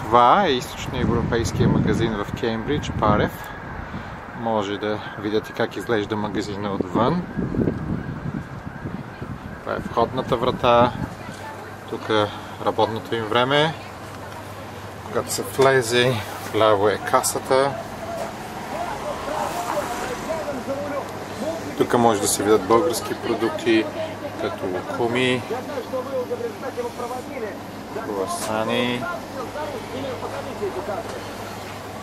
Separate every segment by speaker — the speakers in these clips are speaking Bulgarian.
Speaker 1: Това е източноевропейския магазин в Кембридж, Парев. Може да видите как изглежда магазина отвън. Това е входната врата. Тук е работното им време. Когато се влезе, вляво е касата. Тук може да се видят български продукти, като лукуми, круасани.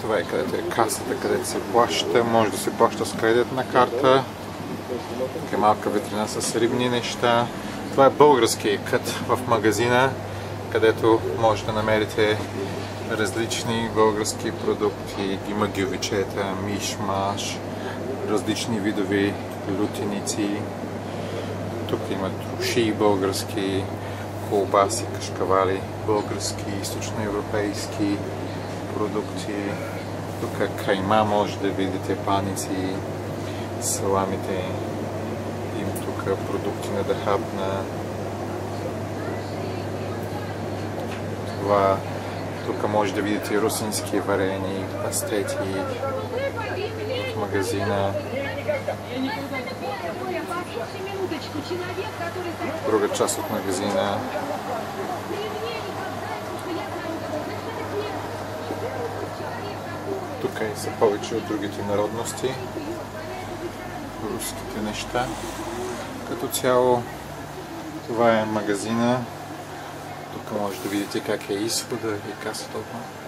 Speaker 1: Това е където е касата, където се плаща. Може да се плаща с кредитна карта. Тук е малка витрина с рибни неща. Това е български кът в магазина, където може да намерите различни български продукти. Има гювечета, мишмаш, различни видови лютеници. Тук има труши български, колбаси, кашкавали, български, източноевропейски продукти. Тук кайма може да видите, паници, саламите. Има тук продукти на Дахабна. Това тук може да видите русински варени, пастети в магазина. Друга част от магазина. Тук са повече от другите народности. Руските неща. Като цяло това е магазина. Тук може да видите как е изхода и касата отвън.